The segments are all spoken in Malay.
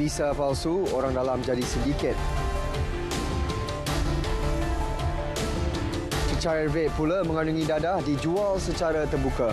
visa palsu, orang dalam jadi sindiket. Cecair vape pula mengandungi dadah dijual secara terbuka.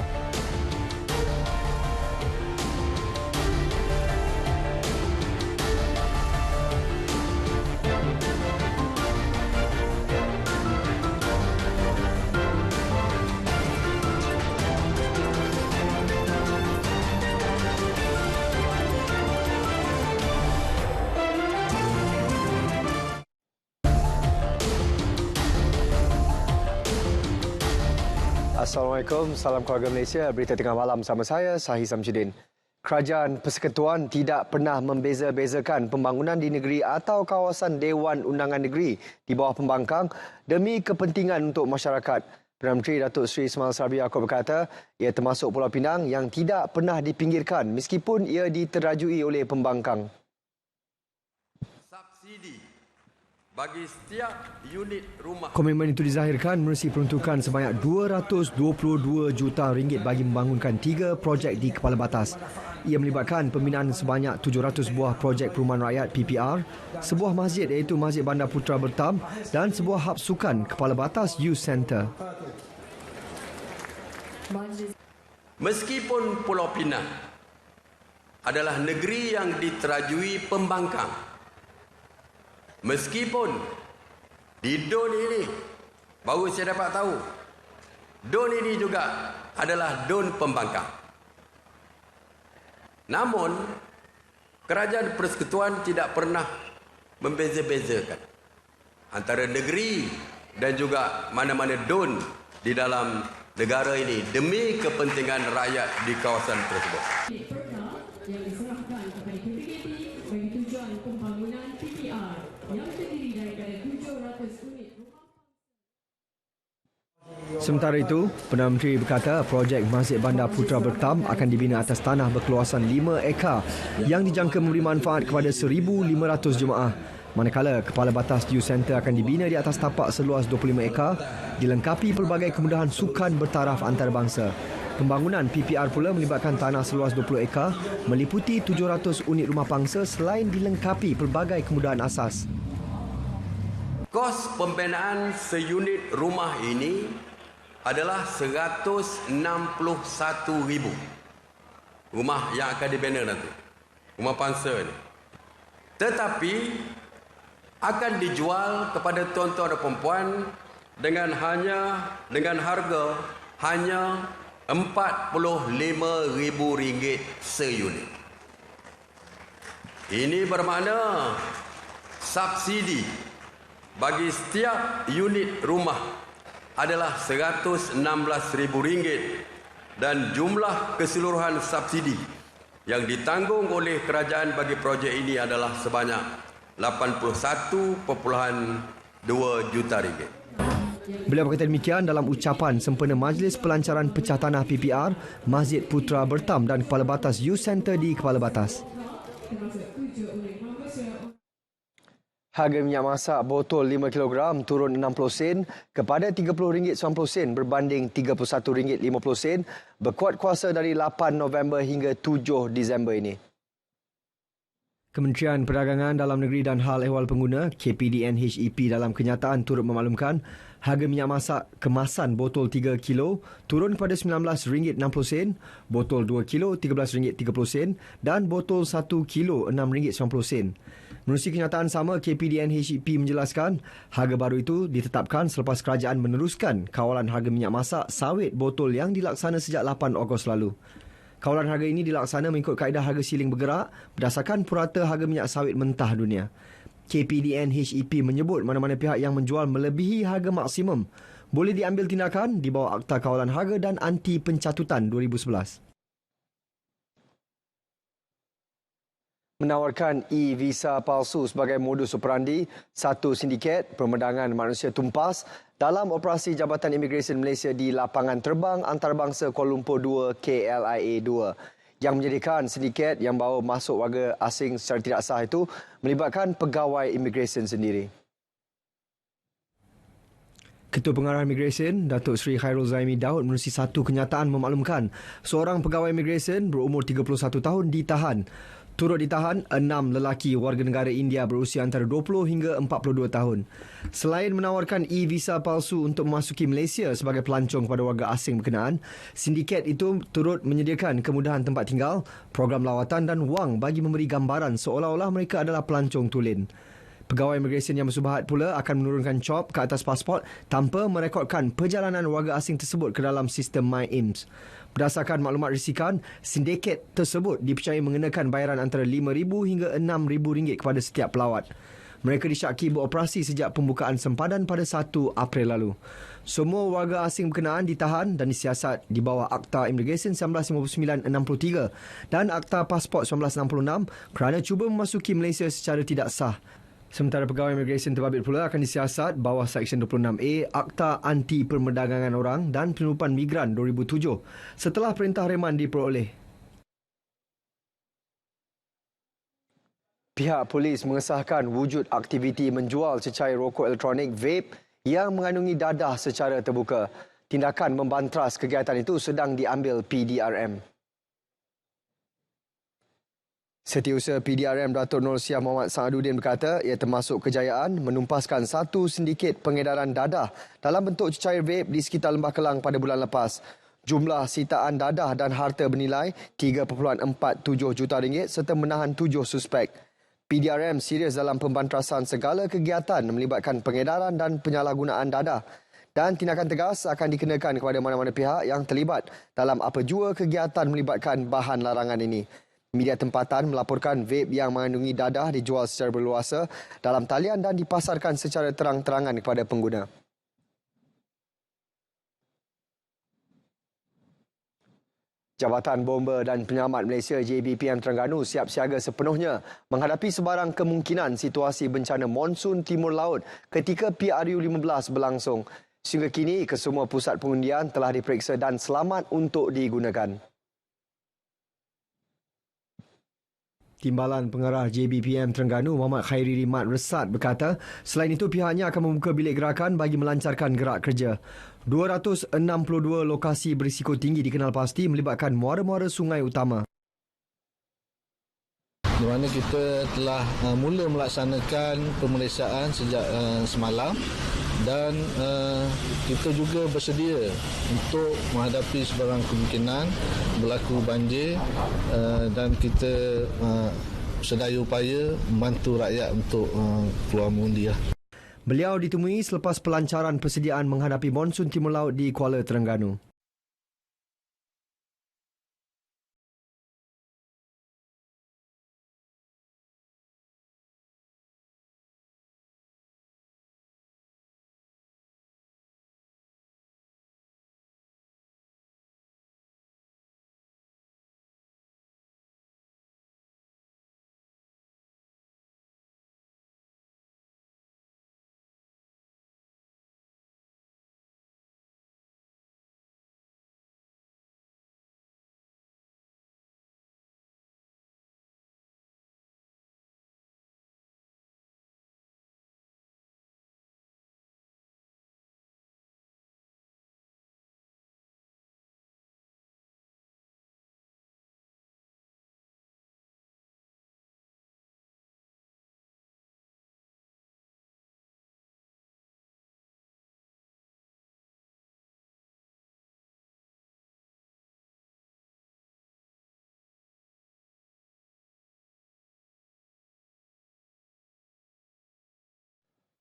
Assalamualaikum, salam keluarga Malaysia. Berita tengah malam sama saya, Sahih Samsudin. Kerajaan Persekutuan tidak pernah membeza-bezakan pembangunan di negeri atau kawasan Dewan Undangan Negeri di bawah pembangkang demi kepentingan untuk masyarakat. Perdana Menteri Datuk Seri Ismail Sabri Yaakob berkata, ia termasuk Pulau Pinang yang tidak pernah dipinggirkan meskipun ia diterajui oleh pembangkang. Subsidi bagi setiap unit rumah. Komitmen itu dizahirkan menerusi peruntukan sebanyak RM222 juta bagi membangunkan 3 projek di Kepala Batas. Ia melibatkan pembinaan sebanyak 700 buah projek perumahan rakyat PPR, sebuah masjid iaitu Masjid Bandar Putra Bertam dan sebuah hub sukan Kepala Batas Youth Centre. Meskipun Pulau Pinang adalah negeri yang diterajui pembangkang, meskipun di DUN ini, baru saya dapat tahu, DUN ini juga adalah DUN pembangkang. Namun, Kerajaan Persekutuan tidak pernah membeza-bezakan antara negeri dan juga mana-mana DUN di dalam negara ini demi kepentingan rakyat di kawasan tersebut. Yang diserahkan kepada KPKP bagi tujuan pembangunan PPR yang terdiri daripada 700 unit rumah. Sementara itu, Perdana Menteri berkata projek Masjid Bandar Putra Bertam akan dibina atas tanah berkeluasan 5 ekar yang dijangka memberi manfaat kepada 1,500 jemaah. Manakala Kepala Batas Youth Centre akan dibina di atas tapak seluas 25 ekar, dilengkapi pelbagai kemudahan sukan bertaraf antarabangsa. Pembangunan PPR pula melibatkan tanah seluas 20 ekar, meliputi 700 unit rumah pangsa selain dilengkapi pelbagai kemudahan asas. Kos pembinaan seunit rumah ini adalah RM161,000. Rumah yang akan dibina nanti. Rumah pangsa ini. Tetapi akan dijual kepada tuan-tuan dan puan dengan harga hanya RM45,000 seunit. Ini bermakna subsidi bagi setiap unit rumah adalah RM116,000 dan jumlah keseluruhan subsidi yang ditanggung oleh kerajaan bagi projek ini adalah sebanyak RM81.2 juta. Beliau berkata demikian dalam ucapan sempena Majlis Pelancaran Pecah Tanah PPR, Masjid Putra Bertam dan Kepala Batas Youth Centre di Kepala Batas. Harga minyak masak botol 5 kg turun 60 sen kepada RM30.90 berbanding RM31.50 berkuat kuasa dari 8 November hingga 7 Disember ini. Kementerian Perdagangan Dalam Negeri dan Hal Ehwal Pengguna KPDN-HEP dalam kenyataan turut memaklumkan harga minyak masak kemasan botol 3 kilo turun kepada RM19.60, botol 2 kilo RM13.30 dan botol 1 kilo RM6.90. Menerusi kenyataan sama, KPDN-HEP menjelaskan harga baru itu ditetapkan selepas kerajaan meneruskan kawalan harga minyak masak sawit botol yang dilaksana sejak 8 Ogos lalu. Kawalan harga ini dilaksana mengikut kaedah harga siling bergerak berdasarkan purata harga minyak sawit mentah dunia. KPDN-HEP menyebut mana-mana pihak yang menjual melebihi harga maksimum boleh diambil tindakan di bawah Akta Kawalan Harga dan Anti Pencatutan 2011. Menawarkan e-visa palsu sebagai modus operandi satu sindiket pemandangan manusia tumpas dalam operasi Jabatan Imigresen Malaysia di lapangan terbang antarabangsa Kuala Lumpur 2 KLIA 2 yang menjadikan sindiket yang bawa masuk warga asing secara tidak sah itu melibatkan pegawai imigresen sendiri. Ketua Pengarah Imigresen, Datuk Seri Khairul Zaimi Daud menerusi satu kenyataan memaklumkan seorang pegawai imigresen berumur 31 tahun ditahan. Turut ditahan 6 lelaki warga negara India berusia antara 20 hingga 42 tahun. Selain menawarkan e-visa palsu untuk memasuki Malaysia sebagai pelancong kepada warga asing berkenaan, sindiket itu turut menyediakan kemudahan tempat tinggal, program lawatan dan wang bagi memberi gambaran seolah-olah mereka adalah pelancong tulen. Pegawai imigresen yang bersubahat pula akan menurunkan cop ke atas pasport tanpa merekodkan perjalanan warga asing tersebut ke dalam sistem MyIMS. Berdasarkan maklumat risikan, sindiket tersebut dipercayai mengenakan bayaran antara RM5,000 hingga RM6,000 kepada setiap pelawat. Mereka disyaki beroperasi sejak pembukaan sempadan pada 1 April lalu. Semua warga asing berkenaan ditahan dan disiasat di bawah Akta Imigresen 1959-63 dan Akta Pasport 1966 kerana cuba memasuki Malaysia secara tidak sah. Sementara pegawai imigresen terbabit pula akan disiasat bawah Seksyen 26A Akta Anti Perdagangan Orang dan Penyelundupan Migran 2007 setelah perintah reman diperoleh. Pihak polis mengesahkan wujud aktiviti menjual cecair rokok elektronik vape yang mengandungi dadah secara terbuka. Tindakan membantras kegiatan itu sedang diambil PDRM. Setiausaha PDRM Datuk Nur Syah Muhammad Saaduddin berkata ia termasuk kejayaan menumpaskan satu sindiket pengedaran dadah dalam bentuk cecair vape di sekitar Lembah Kelang pada bulan lepas. Jumlah sitaan dadah dan harta bernilai RM3.47 juta serta menahan 7 suspek. PDRM serius dalam pembantrasan segala kegiatan melibatkan pengedaran dan penyalahgunaan dadah dan tindakan tegas akan dikenakan kepada mana-mana pihak yang terlibat dalam apa jua kegiatan melibatkan bahan larangan ini. Media tempatan melaporkan vape yang mengandungi dadah dijual secara berluasa dalam talian dan dipasarkan secara terang-terangan kepada pengguna. Jabatan Bomba dan Penyelamat Malaysia JBPM Terengganu siap siaga sepenuhnya menghadapi sebarang kemungkinan situasi bencana monsun Timur Laut ketika PRU15 berlangsung. Sehingga kini, kesemua pusat pengundian telah diperiksa dan selamat untuk digunakan. Timbalan Pengarah JBPM Terengganu Muhammad Khairi Rimat Resat berkata, selain itu pihaknya akan membuka bilik gerakan bagi melancarkan gerak kerja. 262 lokasi berisiko tinggi dikenal pasti melibatkan muara-muara sungai utama. Di mana kita telah mula melaksanakan pemeriksaan sejak semalam dan kita juga bersedia untuk menghadapi sebarang kemungkinan berlaku banjir dan kita sedaya upaya membantu rakyat untuk keluar mengundi. Beliau ditemui selepas pelancaran persediaan menghadapi monsun Timur Laut di Kuala Terengganu.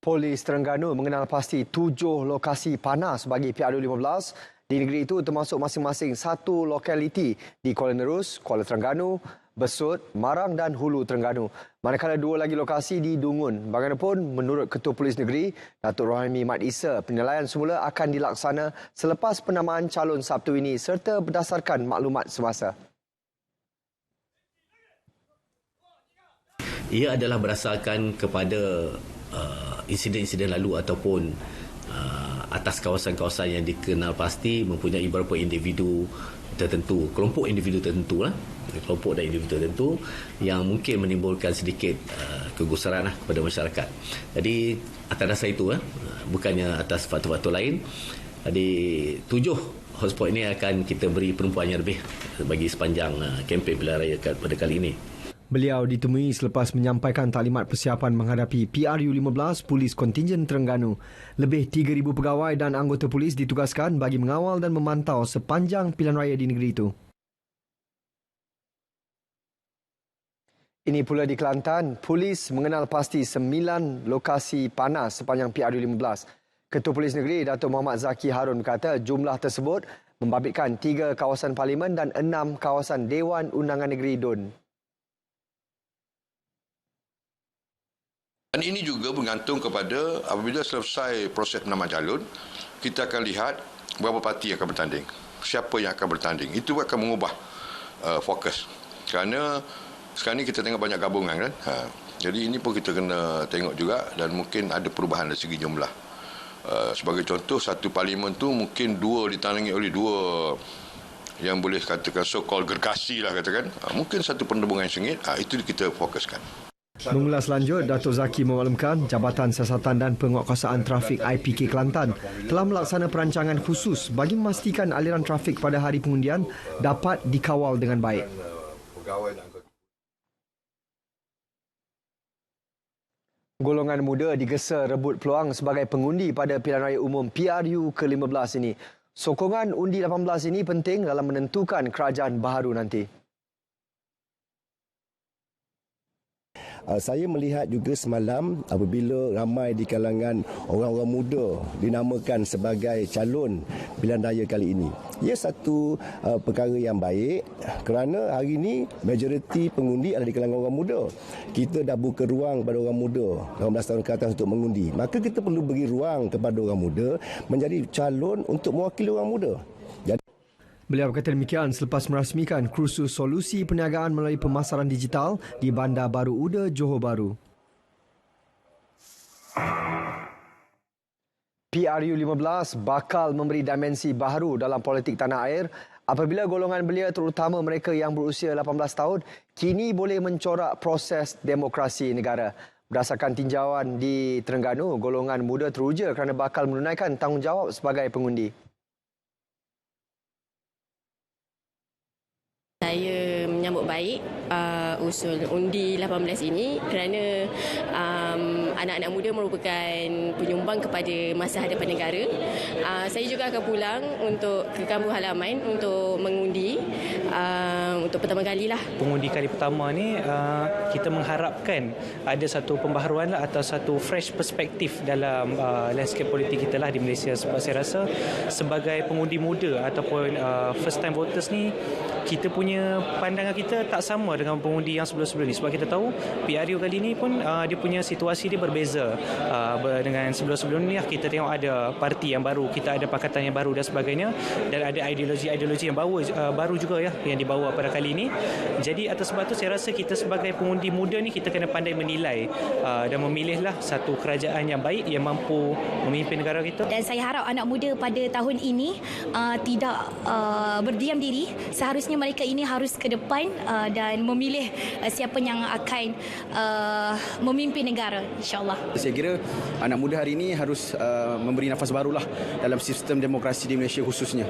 Polis Terengganu mengenal pasti 7 lokasi panas bagi PRU15 di negeri itu termasuk masing-masing satu lokaliti di Kuala Nerus, Kuala Terengganu, Besut, Marang dan Hulu Terengganu. Manakala 2 lagi lokasi di Dungun. Bagaimanapun, menurut Ketua Polis Negeri, Datuk Rohami Mat Isa, penilaian semula akan dilaksana selepas penamaan calon Sabtu ini serta berdasarkan maklumat semasa. Ia adalah berdasarkan kepada insiden-insiden lalu ataupun atas kawasan-kawasan yang dikenal pasti mempunyai beberapa individu tertentu, kelompok individu tertentu kelompok dan individu tertentu yang mungkin menimbulkan sedikit kegusaran kepada masyarakat. Jadi atas dasar itu bukannya atas faktor-faktor lain. Jadi 7 hotspot ini akan kita beri penumpuan yang lebih bagi sepanjang kempen pilihan raya pada kali ini. Beliau ditemui selepas menyampaikan taklimat persiapan menghadapi PRU15 Polis Kontingen Terengganu. Lebih 3,000 pegawai dan anggota polis ditugaskan bagi mengawal dan memantau sepanjang pilihan raya di negeri itu. Ini pula di Kelantan, polis mengenal pasti 9 lokasi panas sepanjang PRU15. Ketua Polis Negeri Datuk Muhammad Zaki Harun berkata jumlah tersebut membabitkan 3 kawasan parlimen dan 6 kawasan Dewan Undangan Negeri DUN. Dan ini juga bergantung kepada apabila selesai proses penanaman calon, kita akan lihat berapa parti yang akan bertanding, siapa yang akan bertanding. Itu akan mengubah fokus. Kerana sekarang ni kita tengok banyak gabungan kan. Jadi ini pun kita kena tengok juga dan mungkin ada perubahan dari segi jumlah. Sebagai contoh, satu parlimen tu mungkin 2 ditandangi oleh 2 yang boleh katakan so-called gergasi lah katakan. Mungkin satu penembungan yang sengit, itu kita fokuskan. Mengulas lanjut, Datuk Zaki memaklumkan Jabatan Siasatan dan Penguatkuasaan Trafik IPK Kelantan telah melaksana perancangan khusus bagi memastikan aliran trafik pada hari pengundian dapat dikawal dengan baik. Golongan muda digesa rebut peluang sebagai pengundi pada pilihan raya umum PRU ke-15 ini. Sokongan undi 18 ini penting dalam menentukan kerajaan baharu nanti. Saya melihat juga semalam apabila ramai di kalangan orang-orang muda dinamakan sebagai calon pilihan raya kali ini. Ia satu perkara yang baik kerana hari ini majoriti pengundi ada di kalangan orang muda. Kita dah buka ruang kepada orang muda 18 tahun ke atas untuk mengundi. Maka kita perlu beri ruang kepada orang muda menjadi calon untuk mewakili orang muda. Beliau berkata demikian selepas merasmikan kursus solusi perniagaan melalui pemasaran digital di Bandar Baru Uda, Johor Bahru. PRU15 bakal memberi dimensi baharu dalam politik tanah air apabila golongan belia terutama mereka yang berusia 18 tahun kini boleh mencorak proses demokrasi negara. Berdasarkan tinjauan di Terengganu, golongan muda teruja kerana bakal menunaikan tanggungjawab sebagai pengundi. Saya menyambut baik usul undi 18 ini kerana anak-anak muda merupakan penyumbang kepada masa hadapan negara. Saya juga akan pulang untuk ke kampung halaman untuk mengundi untuk pertama kalilah. Pengundi kali pertama ni kita mengharapkan ada satu pembaharuan lah, atau satu fresh perspektif dalam landscape politik kita lah di Malaysia, sebab saya rasa sebagai pengundi muda ataupun first time voters ni kita punya pandangan kita tak sama dengan pengundi yang sebelum-sebelum ni, sebab kita tahu PRU kali ni pun dia punya situasi dia berbeza dengan sebelum-sebelum ni. Kita tengok ada parti yang baru, kita ada pakatan yang baru dan sebagainya, dan ada ideologi-ideologi yang baru juga ya yang dibawa pada kali ini. Jadi atas sebab tu saya rasa kita sebagai pengundi muda ni kita kena pandai menilai dan memilihlah satu kerajaan yang baik yang mampu memimpin negara kita. Dan saya harap anak muda pada tahun ini tidak berdiam diri. Seharusnya mereka ini harus ke depan dan memilih siapa yang akan memimpin negara, insyaAllah. Saya kira anak muda hari ini harus memberi nafas barulah dalam sistem demokrasi di Malaysia khususnya.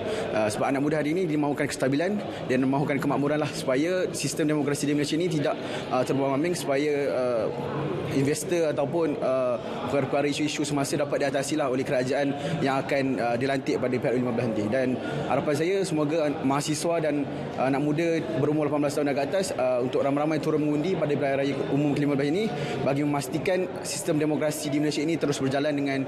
Sebab anak muda hari ini dimahukan kestabilan dan mahukan kemakmuran lah, supaya sistem demokrasi di Malaysia ini tidak terbambing, supaya investor ataupun perkara isu-isu semasa dapat diatasi lah oleh kerajaan yang akan dilantik pada PRU15 nanti. Dan harapan saya semoga mahasiswa dan anak muda berumur 18 tahun dan ke atas untuk ramai-ramai turun mengundi pada pilihan raya umum ke-15 ini bagi memastikan sistem demokrasi di Malaysia ini terus berjalan dengan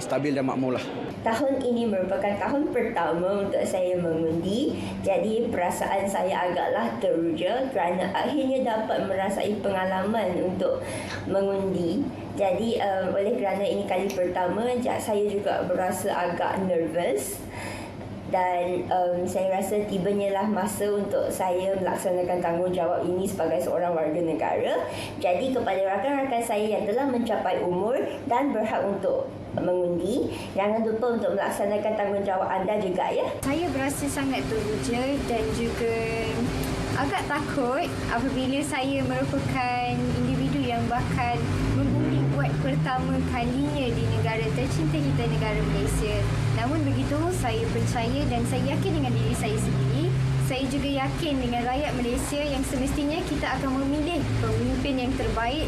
stabil dan makmur lah. Tahun ini merupakan tahun pertama untuk saya mengundi, jadi perasaan saya agaklah teruja kerana akhirnya dapat merasai pengalaman untuk mengundi. Jadi oleh kerana ini kali pertama, saya juga berasa agak nervous. Dan saya rasa tibanya lah masa untuk saya melaksanakan tanggungjawab ini sebagai seorang warga negara. Jadi kepada rakan-rakan saya yang telah mencapai umur dan berhak untuk mengundi, jangan lupa untuk melaksanakan tanggungjawab anda juga ya. Saya berasa sangat teruja dan juga agak takut apabila saya merupakan individu yang bakal mengundi buat pertama kalinya di negara tercinta kita, negara Malaysia. Namun begitu, saya percaya dan saya yakin dengan diri saya sendiri, Saya juga yakin dengan rakyat Malaysia yang semestinya kita akan memilih pemimpin yang terbaik,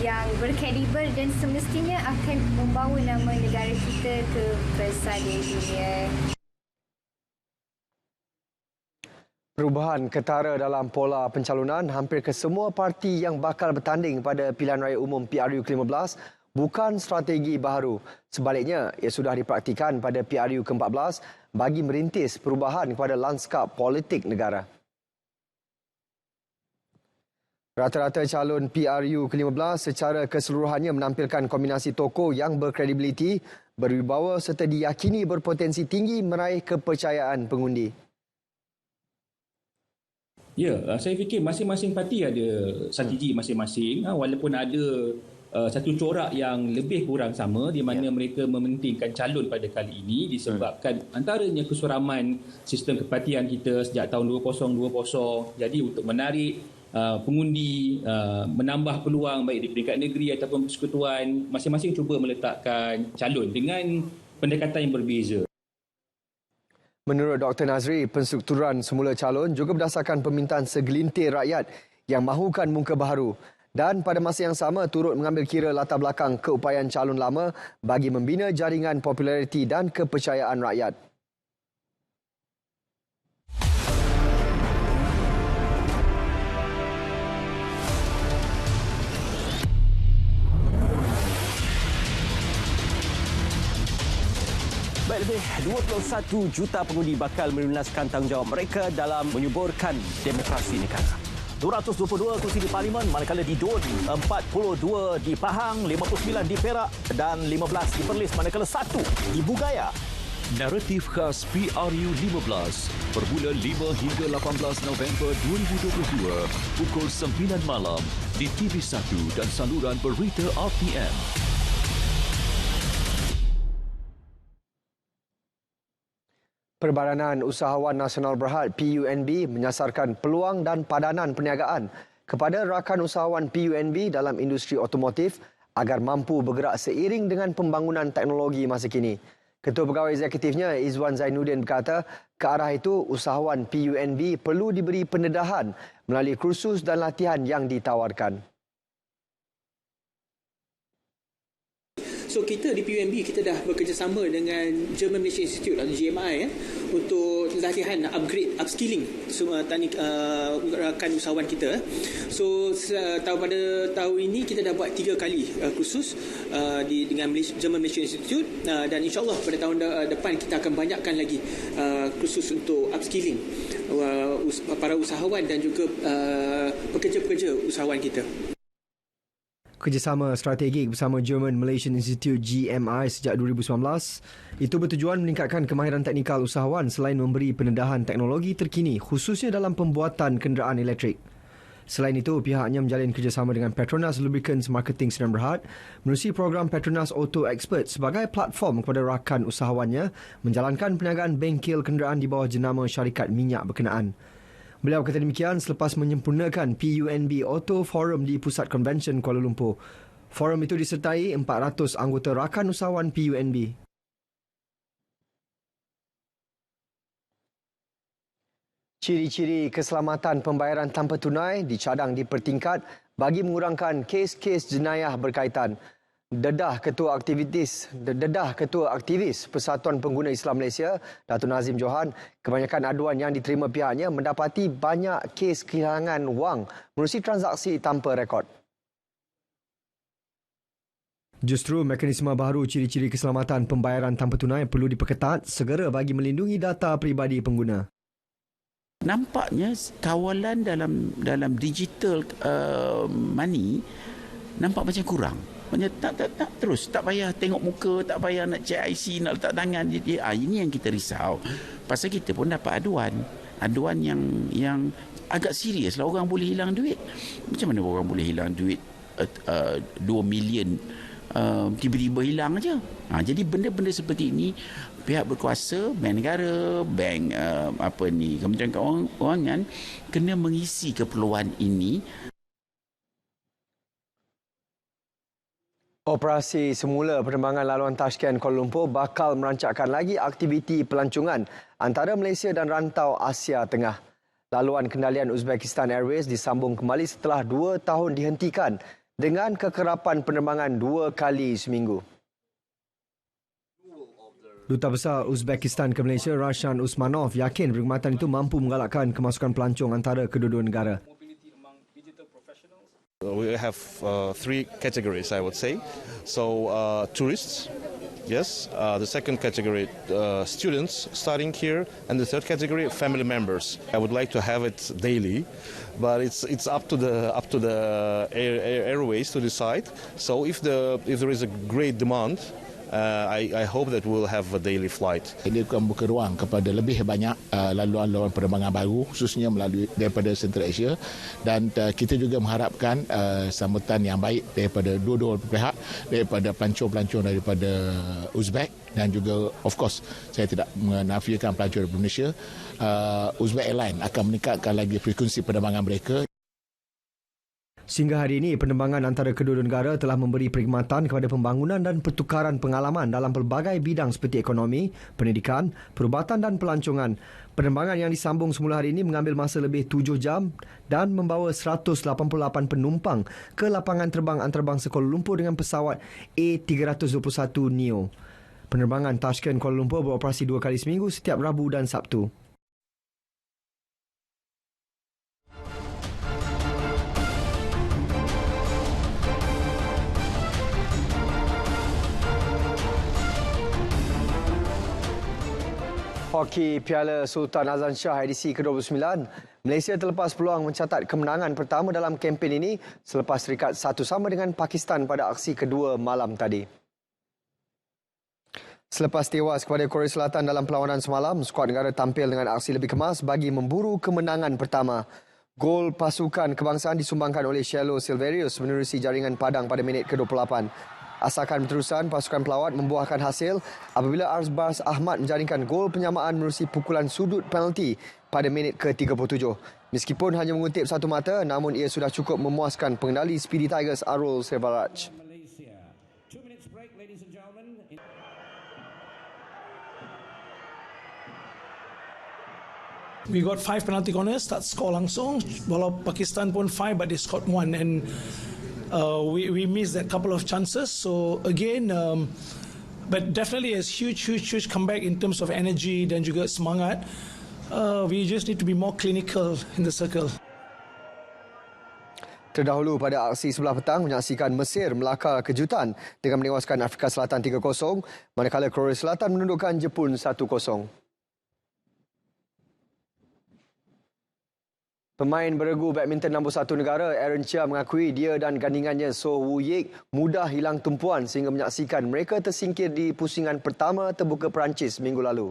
yang berkaliber dan semestinya akan membawa nama negara kita ke pesada dunia. Perubahan ketara dalam pola pencalonan hampir kesemua parti yang bakal bertanding pada pilihan raya umum PRU ke-15 bukan strategi baharu. Sebaliknya, ia sudah dipraktikan pada PRU ke-14 bagi merintis perubahan kepada lanskap politik negara. Rata-rata calon PRU ke-15 secara keseluruhannya menampilkan kombinasi tokoh yang berkredibiliti, berwibawa serta diyakini berpotensi tinggi meraih kepercayaan pengundi. Ya, saya fikir masing-masing parti ada strategi masing-masing, walaupun ada satu corak yang lebih kurang sama di mana mereka mementingkan calon pada kali ini disebabkan antaranya kesuraman sistem kepartian kita sejak tahun 2020. Jadi untuk menarik pengundi, menambah peluang baik di peringkat negeri ataupun persekutuan, masing-masing cuba meletakkan calon dengan pendekatan yang berbeza. Menurut Dr. Nazri, penstrukturan semula calon juga berdasarkan permintaan segelintir rakyat yang mahukan muka baharu dan pada masa yang sama turut mengambil kira latar belakang keupayaan calon lama bagi membina jaringan populariti dan kepercayaan rakyat. Baik, lebih 21 juta pengundi bakal melunaskan tanggungjawab mereka dalam menyuburkan demokrasi negara. 222 kursi di Parlimen, manakala di DUN 42 di Pahang, 59 di Perak dan 15 di Perlis, manakala 1 di Bugaya. Naratif khas PRU 15 bermula 5 hingga 18 November 2022 pukul 9 malam di TV1 dan saluran berita RTM. Perbadanan Usahawan Nasional Berhad PUNB menyasarkan peluang dan padanan perniagaan kepada rakan usahawan PUNB dalam industri otomotif agar mampu bergerak seiring dengan pembangunan teknologi masa kini. Ketua Pegawai Eksekutifnya Izwan Zainuddin berkata, ke arah itu usahawan PUNB perlu diberi pendedahan melalui kursus dan latihan yang ditawarkan. So kita di PUNB kita dah bekerjasama dengan German Malaysia Institute atau GMI untuk latihan upskilling semua rakan usahawan kita. So pada tahun ini kita dah buat 3 kali kursus dengan German Malaysia Institute dan insyaAllah pada tahun depan kita akan banyakkan lagi kursus untuk upskilling para usahawan dan juga pekerja-pekerja usahawan kita. Kerjasama strategik bersama German Malaysian Institute GMI sejak 2019 itu bertujuan meningkatkan kemahiran teknikal usahawan selain memberi pendedahan teknologi terkini khususnya dalam pembuatan kenderaan elektrik. Selain itu, pihaknya menjalin kerjasama dengan Petronas Lubricants Marketing Sdn Bhd menerusi program Petronas Auto Expert sebagai platform kepada rakan usahawannya menjalankan perniagaan bengkel kenderaan di bawah jenama syarikat minyak berkenaan. Beliau kata demikian selepas menyempurnakan PUNB Auto Forum di Pusat Konvensyen Kuala Lumpur. Forum itu disertai 400 anggota rakan usahawan PUNB. Ciri-ciri keselamatan pembayaran tanpa tunai dicadang dipertingkat bagi mengurangkan kes-kes jenayah berkaitan. Dedah Ketua Aktivis Persatuan Pengguna Islam Malaysia, Datuk Nazim Johan, kebanyakan aduan yang diterima pihaknya mendapati banyak kes kehilangan wang menerusi transaksi tanpa rekod. Justru mekanisme baru ciri-ciri keselamatan pembayaran tanpa tunai perlu diperketat segera bagi melindungi data peribadi pengguna. Nampaknya kawalan dalam digital money nampak macam kurang. Tak terus, tak payah tengok muka, tak payah nak check IC, nak letak tangan. Jadi ini yang kita risau. Pasal kita pun dapat aduan yang agak serius lah. Orang boleh hilang duit. Macam mana orang boleh hilang duit 2 million tiba-tiba hilang aja. Jadi benda-benda seperti ini pihak berkuasa, bank negara, bank Kementerian Keuangan kena mengisi keperluan ini. Operasi semula penerbangan laluan Tashkent Kuala Lumpur bakal merancangkan lagi aktiviti pelancongan antara Malaysia dan rantau Asia Tengah. Laluan kendalian Uzbekistan Airways disambung kembali setelah 2 tahun dihentikan dengan kekerapan penerbangan 2 kali seminggu. Duta Besar Uzbekistan ke Malaysia, Rashan Usmanov, yakin perkhidmatan itu mampu menggalakkan kemasukan pelancong antara kedua-dua negara. We have 3 categories, I would say. So, tourists, yes. The second category, students starting here, and the third category, family members. I would like to have it daily, but it's up to the airways to decide. So, if there is a great demand, I hope that we'll have a daily flight. Dia akan membuka ruang kepada lebih banyak laluan-laluan penerbangan baru, khususnya melalui daripada Central Asia, dan kita juga mengharapkan sambutan yang baik daripada dua-dua pihak, daripada pelancong-pelancong daripada Uzbek dan juga of course saya tidak menafikan pelancong dari Indonesia. Uzbek Airlines akan meningkatkan lagi frekuensi penerbangan mereka. Sehingga hari ini, penerbangan antara kedua-dua negara telah memberi perkhidmatan kepada pembangunan dan pertukaran pengalaman dalam pelbagai bidang seperti ekonomi, pendidikan, perubatan dan pelancongan. Penerbangan yang disambung semula hari ini mengambil masa lebih 7 jam dan membawa 188 penumpang ke lapangan terbang antarabangsa Kuala Lumpur dengan pesawat A321neo. Penerbangan Tashkent Kuala Lumpur beroperasi 2 kali seminggu setiap Rabu dan Sabtu. Hoki Piala Sultan Azlan Shah edisi ke-29, Malaysia terlepas peluang mencatat kemenangan pertama dalam kempen ini selepas serikat 1-1 dengan Pakistan pada aksi kedua malam tadi. Selepas tewas kepada Korea Selatan dalam perlawanan semalam, skuad negara tampil dengan aksi lebih kemas bagi memburu kemenangan pertama. Gol pasukan kebangsaan disumbangkan oleh Shelo Silverius menerusi jaringan padang pada minit ke-28. Asakan berterusan, pasukan pelawat membuahkan hasil apabila Arsbas Ahmad menjaringkan gol penyamaan menerusi pukulan sudut penalti pada minit ke-37. Meskipun hanya mengutip satu mata, namun ia sudah cukup memuaskan pengendali Speedy Tigers Arul Servaraj. We got 5 penalty corners, start score langsung. Walau Pakistan pun 5, but they scored 1 and we missed that couple of chances. So again, but definitely a huge comeback in terms of energy dan juga semangat. We just need to be more clinical in the circle. Terdahulu pada aksi sebelah petang menyaksikan Mesir melakar kejutan dengan menewaskan Afrika Selatan 3-0, manakala Korea Selatan menundukkan Jepun 1-0. Pemain beregu badminton nombor 1 negara Aaron Chia mengakui dia dan gandingannya So Woo Yik mudah hilang tumpuan sehingga menyaksikan mereka tersingkir di pusingan pertama terbuka Perancis minggu lalu.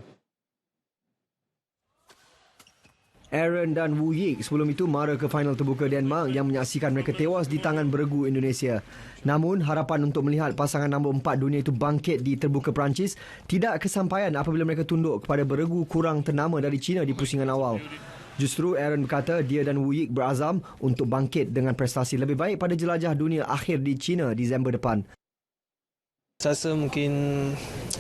Aaron dan Woo Yik sebelum itu mara ke final terbuka Denmark yang menyaksikan mereka tewas di tangan beregu Indonesia. Namun, harapan untuk melihat pasangan nombor 4 dunia itu bangkit di terbuka Perancis tidak kesampaian apabila mereka tunduk kepada beregu kurang ternama dari China di pusingan awal. Justru Aaron berkata dia dan Woo Yik berazam untuk bangkit dengan prestasi lebih baik pada jelajah dunia akhir di China Disember depan. Saya rasa mungkin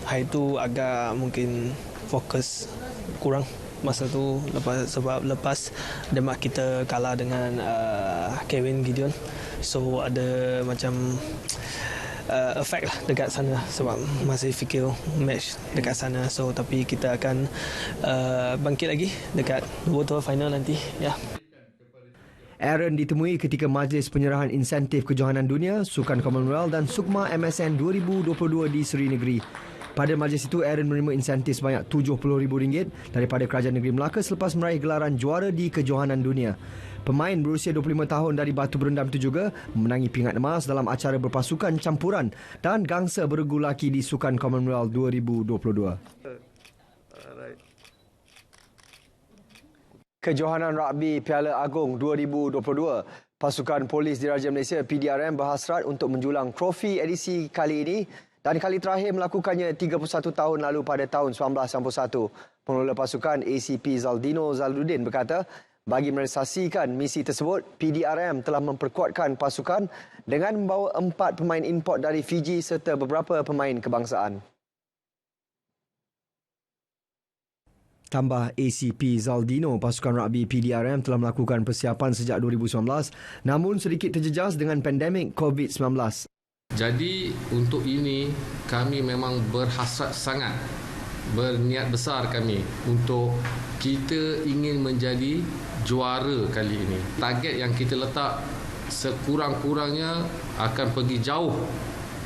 hari itu agak mungkin fokus kurang masa tu sebab lepas Denmark kita kalah dengan Kevin Gideon, so ada macam efek lah dekat sana sebab masih fikir match dekat sana, so tapi kita akan bangkit lagi dekat World Tour final nanti ya. Aaron ditemui ketika majlis penyerahan insentif kejohanan dunia, Sukan Commonwealth dan Sukma MSN 2022 di Seri Negeri. Pada majlis itu, Aaron menerima insentif sebanyak RM70,000 daripada Kerajaan Negeri Melaka selepas meraih gelaran juara di kejohanan dunia. Pemain berusia 25 tahun dari Batu Berendam itu juga memenangi pingat emas dalam acara berpasukan campuran dan gangsa beregu laki di Sukan Commonwealth 2022. Kejohanan Rugby Piala Agong 2022, pasukan polis Diraja Malaysia PDRM berhasrat untuk menjulang trofi edisi kali ini dan kali terakhir melakukannya 31 tahun lalu pada tahun 1991. Pengelola pasukan ACP Zaldino Zaludin berkata, bagi merealisasikan misi tersebut, PDRM telah memperkuatkan pasukan dengan membawa 4 pemain import dari Fiji serta beberapa pemain kebangsaan. Tambah ACP Zaldino, pasukan rugby PDRM telah melakukan persiapan sejak 2019 namun sedikit terjejas dengan pandemik COVID-19. Jadi untuk ini kami memang berhasrat sangat, berniat besar kami untuk kita ingin menjadi juara kali ini. Target yang kita letak sekurang-kurangnya akan pergi jauh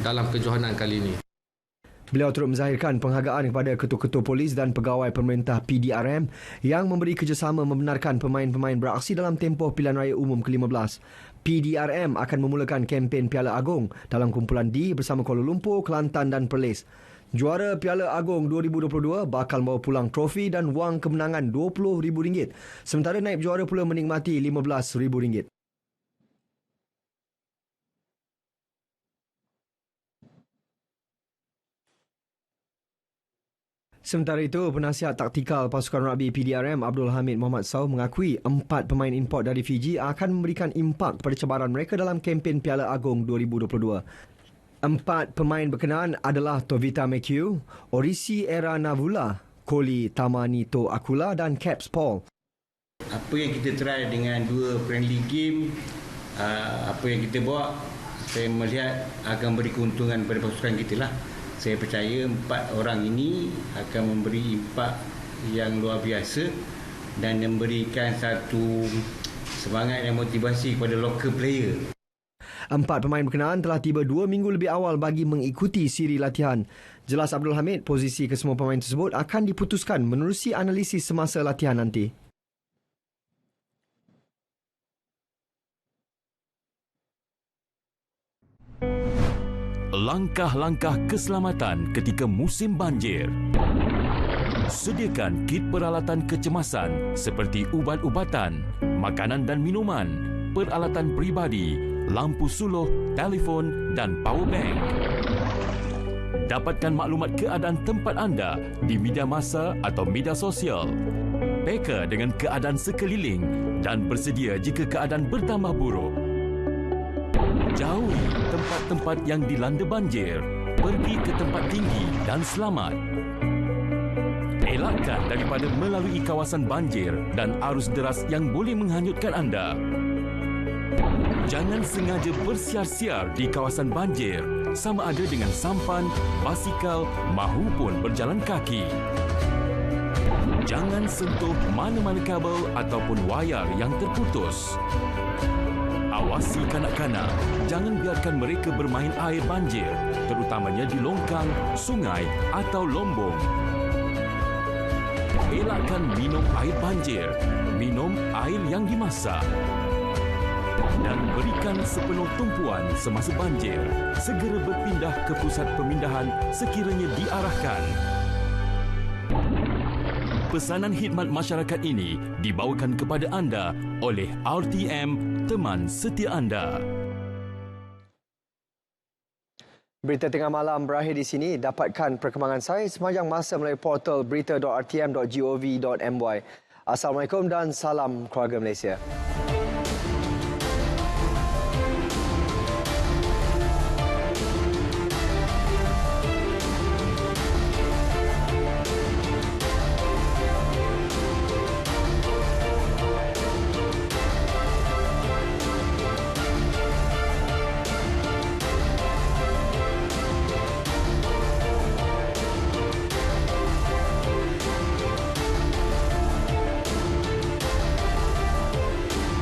dalam kejohanan kali ini. Beliau turut menzahirkan penghargaan kepada ketua-ketua polis dan pegawai pemerintah PDRM yang memberi kerjasama membenarkan pemain-pemain beraksi dalam tempoh pilihan raya umum ke-15. PDRM akan memulakan kempen Piala Agong dalam kumpulan D bersama Kuala Lumpur, Kelantan dan Perlis. Juara Piala Agong 2022 bakal membawa pulang trofi dan wang kemenangan RM20,000. Sementara naib juara pula menikmati RM15,000. Sementara itu, penasihat taktikal pasukan rugby PDRM Abdul Hamid Mohamed Saw mengakui 4 pemain import dari Fiji akan memberikan impak kepada cabaran mereka dalam kempen Piala Agong 2022. 4 pemain berkenaan adalah Tovita McHugh, Orisi Era Navula, Koli Tamanito Akula dan Caps Paul. Apa yang kita try dengan 2 friendly game, apa yang kita buat, saya melihat akan beri keuntungan pada pasukan kita lah. Saya percaya 4 orang ini akan memberi impak yang luar biasa dan memberikan satu semangat dan motivasi kepada local player. 4 pemain berkenaan telah tiba 2 minggu lebih awal bagi mengikuti siri latihan. Jelas Abdul Hamid, posisi kesemua pemain tersebut akan diputuskan menerusi analisis semasa latihan nanti. Langkah-langkah keselamatan ketika musim banjir. Sediakan kit peralatan kecemasan seperti ubat-ubatan, makanan dan minuman, peralatan peribadi, lampu suluh, telefon dan power bank. Dapatkan maklumat keadaan tempat anda di media massa atau media sosial. Peka dengan keadaan sekeliling dan bersedia jika keadaan bertambah buruk. Jauhi tempat-tempat yang dilanda banjir. Pergi ke tempat tinggi dan selamat. Elakkan daripada melalui kawasan banjir dan arus deras yang boleh menghanyutkan anda. Jangan sengaja bersiar-siar di kawasan banjir, sama ada dengan sampan, basikal mahupun berjalan kaki. Jangan sentuh mana-mana kabel ataupun wayar yang terputus. Awasi kanak-kanak, jangan biarkan mereka bermain air banjir, terutamanya di longkang, sungai atau lombong. Elakkan minum air banjir, minum air yang dimasak. Dan berikan sepenuh tumpuan semasa banjir. Segera berpindah ke pusat pemindahan sekiranya diarahkan. Pesanan khidmat masyarakat ini dibawakan kepada anda oleh RTM, teman setia anda. Berita tengah malam berakhir di sini. Dapatkan perkembangan saya sepanjang masa melalui portal berita.rtm.gov.my. Assalamualaikum dan salam keluarga Malaysia.